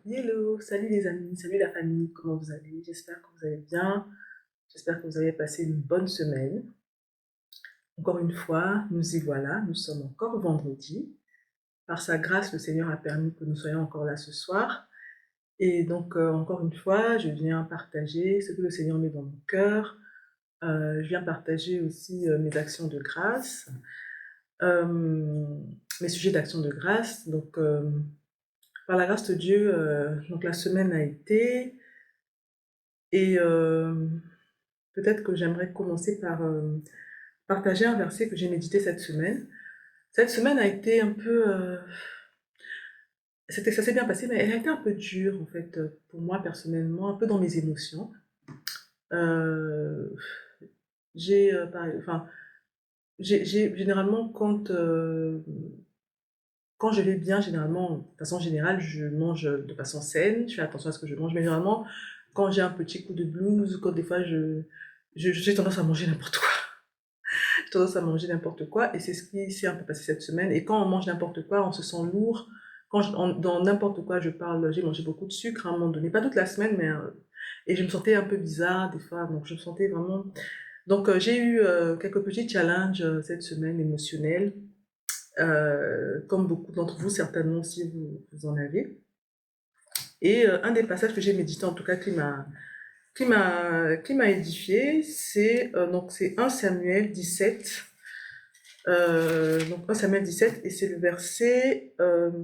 Hello, salut les amis, salut la famille, comment vous allez? J'espère que vous allez bien, j'espère que vous avez passé une bonne semaine. Encore une fois, nous y voilà, nous sommes encore vendredi. Par sa grâce, le Seigneur a permis que nous soyons encore là ce soir. Et donc, encore une fois, je viens partager ce que le Seigneur met dans mon cœur. Je viens partager aussi mes actions de grâce, euh, mes sujets d'action de grâce. Donc, par la grâce de Dieu, donc la semaine a été. Et peut-être que j'aimerais commencer par partager un verset que j'ai médité cette semaine. Cette semaine a été un peu... ça s'est bien passé, mais elle a été un peu dure, en fait, pour moi personnellement, un peu dans mes émotions. Euh, enfin, généralement, quand je vais bien, généralement, de façon générale, je mange de façon saine, je fais attention à ce que je mange, mais généralement, quand j'ai un petit coup de blues, quand des fois j'ai tendance à manger n'importe quoi. J'ai tendance à manger n'importe quoi et c'est ce qui s'est un peu passé cette semaine. Et quand on mange n'importe quoi, on se sent lourd. Dans n'importe quoi, je parle, j'ai mangé beaucoup de sucre à un moment donné, pas toute la semaine, mais et je me sentais un peu bizarre des fois, donc je me sentais vraiment. Donc j'ai eu quelques petits challenges cette semaine émotionnels, comme beaucoup d'entre vous certainement si vous en avez. Et un des passages que j'ai médité, en tout cas qui m'a édifié, c'est 1 Samuel 17. Donc 1 Samuel 17 et c'est le verset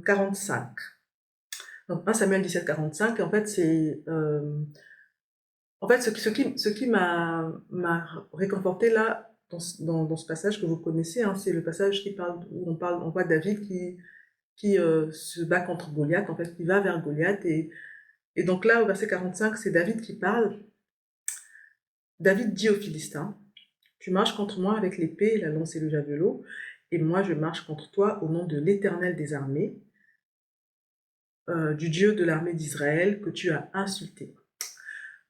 45. Donc 1 Samuel 17, 45 et en fait ce qui m'a réconforté là dans ce passage que vous connaissez, hein, c'est le passage où on voit David qui se bat contre Goliath, en fait qui va vers Goliath et donc là au verset 45 c'est David qui parle. David dit aux Philistins: tu marches contre moi avec l'épée, la lance et le javelot, et moi je marche contre toi au nom de l'Éternel des armées, du Dieu de l'armée d'Israël que tu as insulté.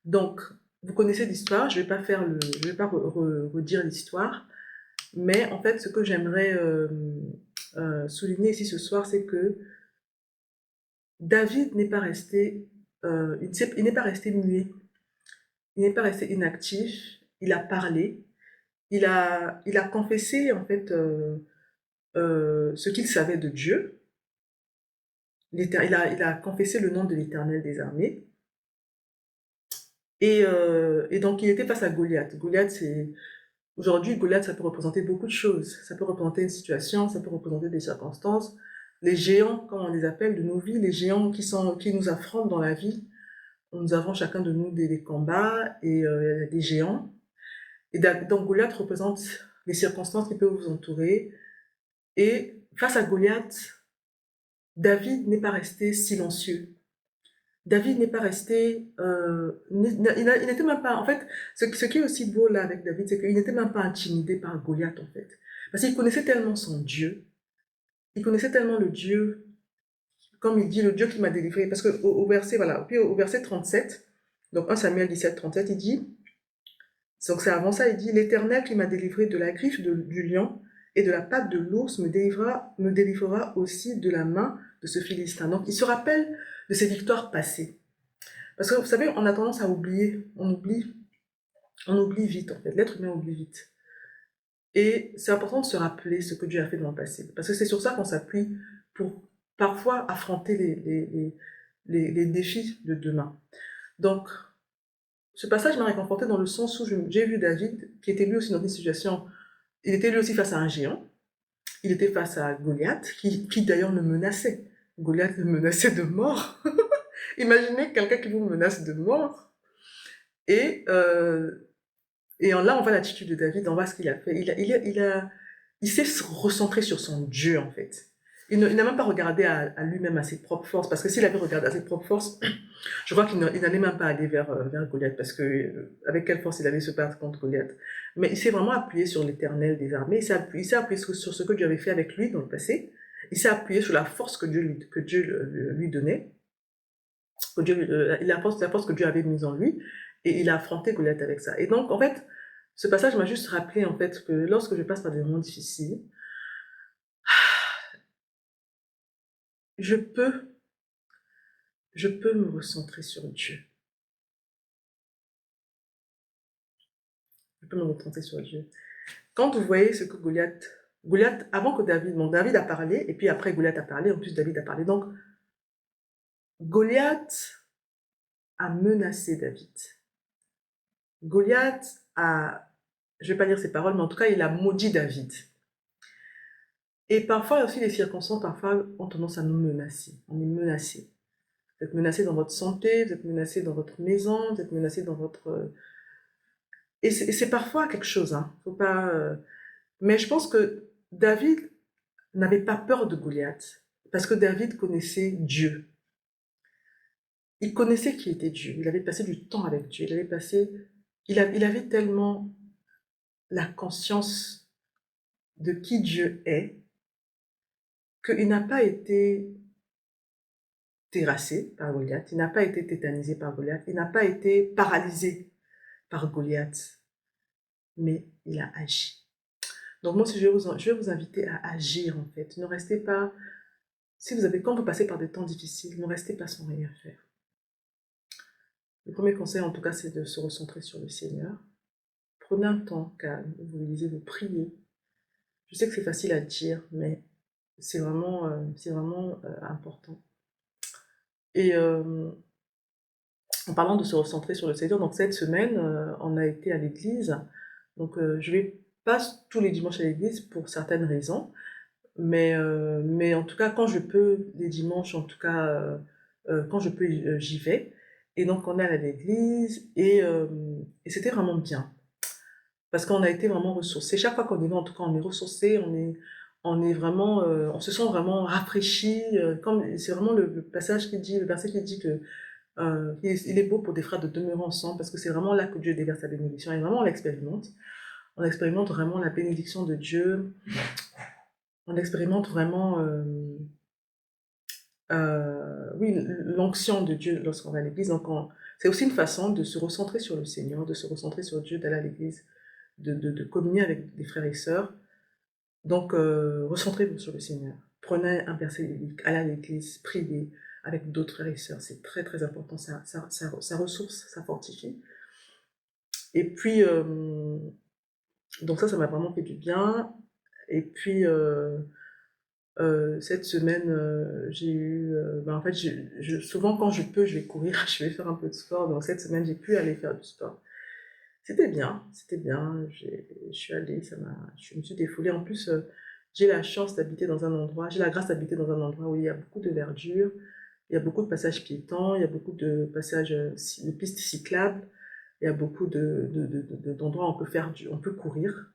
Donc, vous connaissez l'histoire, je vais pas redire l'histoire, mais en fait, ce que j'aimerais souligner ici ce soir, c'est que David n'est pas resté, il n'est pas resté muet, il n'est pas resté inactif, il a parlé, il a confessé en fait ce qu'il savait de Dieu. Il a confessé le nom de l'Éternel des armées. Et donc, il était face à Goliath. Aujourd'hui, Goliath, ça peut représenter beaucoup de choses. Ça peut représenter une situation, ça peut représenter des circonstances. Les géants, comme on les appelle, de nos vies, les géants qui nous affrontent dans la vie. Nous avons chacun de nous des combats et des géants. Et donc, Goliath représente les circonstances qui peuvent vous entourer. Et face à Goliath, David n'est pas resté silencieux. David n'est pas resté, il n'était même pas, en fait, ce qui est aussi beau là avec David, c'est qu'il n'était même pas intimidé par Goliath en fait. Parce qu'il connaissait tellement son Dieu, il connaissait tellement le Dieu, comme il dit, le Dieu qui m'a délivré. Parce que au verset, voilà, puis au verset 37, donc 1 Samuel 17, 37, il dit, donc c'est avant ça, il dit: l'Éternel qui m'a délivré de la griffe du lion et de la patte de l'ours me délivrera aussi de la main de ce Philistin. Donc il se rappelle de ses victoires passées. Parce que vous savez, on a tendance à oublier, on oublie vite en fait, l'être humain oublie vite. Et c'est important de se rappeler ce que Dieu a fait dans le passé, parce que c'est sur ça qu'on s'appuie pour parfois affronter les défis de demain. Donc, ce passage m'a réconforté dans le sens où j'ai vu David, qui était lui aussi dans une situation, il était lui aussi face à un géant, il était face à Goliath, qui d'ailleurs le menaçait. Goliath le menaçait de mort. Imaginez quelqu'un qui vous menace de mort. Et là, on voit l'attitude de David, on voit ce qu'il a fait. Il s'est recentré sur son Dieu, en fait. Il n'a même pas regardé à lui-même, à ses propres forces, parce que s'il avait regardé à ses propres forces, je crois qu'il n'allait même pas aller vers Goliath, parce que avec quelle force il allait se battre contre Goliath. Mais il s'est vraiment appuyé sur l'Éternel des armées, il s'est appuyé sur ce que Dieu avait fait avec lui dans le passé, il s'est appuyé sur la force que Dieu lui donnait, la force que Dieu avait mise en lui, et il a affronté Goliath avec ça. Et donc, en fait, ce passage m'a juste rappelé, en fait, que lorsque je passe par des moments difficiles, je peux je peux me recentrer sur Dieu. Je peux me recentrer sur Dieu. Quand vous voyez ce que Goliath, avant que David, bon, David a parlé, et puis après Goliath a parlé, en plus David a parlé. Donc, Goliath a menacé David. Goliath a, je ne vais pas dire ses paroles, mais en tout cas, il a maudit David. Et parfois aussi, les circonstances, parfois, ont tendance à nous menacer. On est menacé. Vous êtes menacé dans votre santé, vous êtes menacé dans votre maison, vous êtes menacé dans votre... Et c'est parfois quelque chose, hein. Faut pas... Mais je pense que David n'avait pas peur de Goliath, parce que David connaissait Dieu. Il connaissait qui était Dieu. Il avait passé du temps avec Dieu. Il avait tellement la conscience de qui Dieu est, qu'il n'a pas été terrassé par Goliath, il n'a pas été tétanisé par Goliath, il n'a pas été paralysé par Goliath, mais il a agi. Donc moi, je vais vous inviter à agir en fait. Ne restez pas, quand vous passez par des temps difficiles, ne restez pas sans rien faire. Le premier conseil en tout cas, c'est de se recentrer sur le Seigneur. Prenez un temps calme, vous lisez, vous priez. Je sais que c'est facile à dire, mais c'est vraiment important. Et en parlant de se recentrer sur le Seigneur, donc cette semaine, on a été à l'église. Donc je vais pas tous les dimanches à l'église pour certaines raisons, mais en tout cas, quand je peux, les dimanches, en tout cas, quand je peux, j'y vais. Et donc on est à l'église et c'était vraiment bien. Parce qu'on a été vraiment ressourcés. Chaque fois qu'on est là, en tout cas, on est ressourcés, on est vraiment, on se sent vraiment rafraîchi. C'est vraiment le passage qui dit, le verset qui dit que il est beau pour des frères de demeurer ensemble, parce que c'est vraiment là que Dieu déverse sa bénédiction. Et vraiment, on l'expérimente. On expérimente vraiment la bénédiction de Dieu. On expérimente vraiment, oui, l'onction de Dieu lorsqu'on va à l'église. Donc, c'est aussi une façon de se recentrer sur le Seigneur, de se recentrer sur Dieu, d'aller à l'église, de communier avec des frères et sœurs. Donc, recentrez-vous sur le Seigneur. Prenez un verset biblique, allez à l'église, priez avec d'autres frères et sœurs. C'est très, très important. Ça ressource, ça fortifie. Et puis, donc ça m'a vraiment fait du bien. Et puis, cette semaine, j'ai eu... en fait, souvent, quand je peux, je vais courir, je vais faire un peu de sport. Donc, cette semaine, j'ai pu aller faire du sport. C'était bien, c'était bien. Je suis allée, je me suis défoulée. En plus, j'ai la chance d'habiter dans un endroit, j'ai la grâce d'habiter dans un endroit où il y a beaucoup de verdure, il y a beaucoup de passages piétons, il y a beaucoup de passages, de pistes cyclables, il y a beaucoup d'endroits où on peut courir.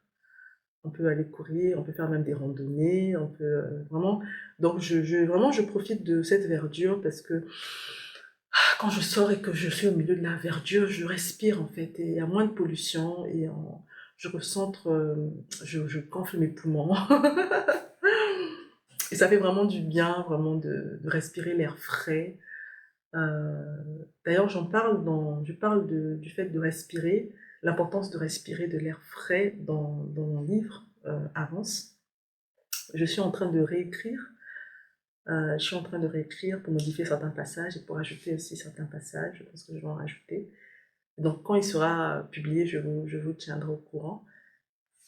On peut aller courir, on peut faire même des randonnées, on peut vraiment... Donc, vraiment, je profite de cette verdure parce que quand je sors et que je suis au milieu de la verdure, je respire en fait, et il y a moins de pollution, et je recentre, je gonfle mes poumons. Et ça fait vraiment du bien, vraiment de respirer l'air frais. D'ailleurs, je parle du fait de respirer, l'importance de respirer de l'air frais dans mon livre, Avance. Je suis en train de réécrire. Je suis en train de réécrire pour modifier certains passages et pour ajouter aussi certains passages. Je pense que je vais en rajouter. Donc, quand il sera publié, je vous tiendrai au courant.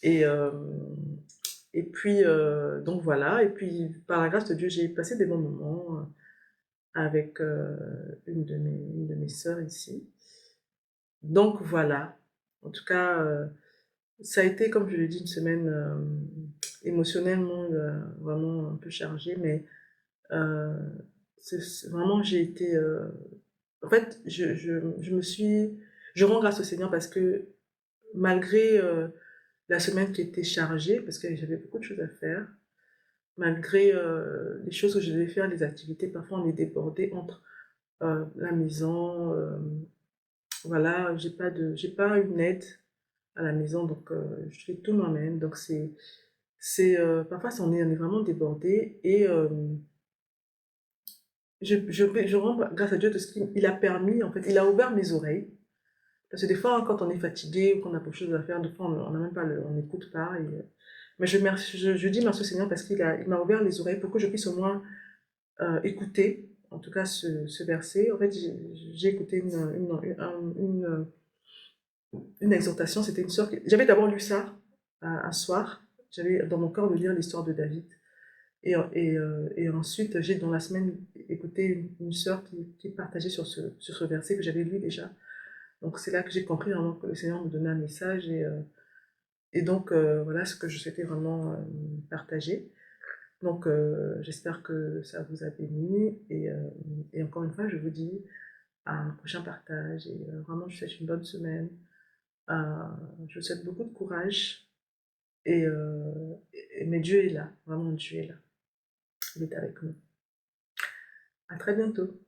Et puis, donc voilà. Et puis, par la grâce de Dieu, j'ai passé des bons moments avec une de mes sœurs ici. Donc voilà. En tout cas, ça a été, comme je l'ai dit, une semaine émotionnellement vraiment un peu chargée, mais euh, vraiment, j'ai été... en fait, je rends grâce au Seigneur parce que malgré la semaine qui était chargée, parce que j'avais beaucoup de choses à faire, malgré les choses que je devais faire, les activités, parfois on est débordé entre la maison, voilà, j'ai pas une aide à la maison, donc je fais tout moi-même, donc parfois on est vraiment débordé, et je rends grâce à Dieu de ce qu'il a permis, en fait, il a ouvert mes oreilles. Parce que des fois, quand on est fatigué ou qu'on a beaucoup de choses à faire, des fois, on n'a même pas on n'écoute pas. Mais je dis merci au Seigneur parce il m'a ouvert les oreilles pour que je puisse au moins écouter en tout cas ce verset. En fait, j'ai écouté une exhortation, c'était une sœur. J'avais d'abord lu ça un soir, j'avais dans mon cœur de lire l'histoire de David. Et ensuite, j'ai dans la semaine écouté une sœur qui partageait sur ce verset que j'avais lu déjà. Donc c'est là que j'ai compris vraiment que le Seigneur me donnait un message et donc voilà ce que je souhaitais vraiment partager. Donc j'espère que ça vous a béni et encore une fois je vous dis à un prochain partage et vraiment je vous souhaite une bonne semaine. Euh, je vous souhaite beaucoup de courage mais Dieu est là, vraiment Dieu est là, il est avec nous. À très bientôt.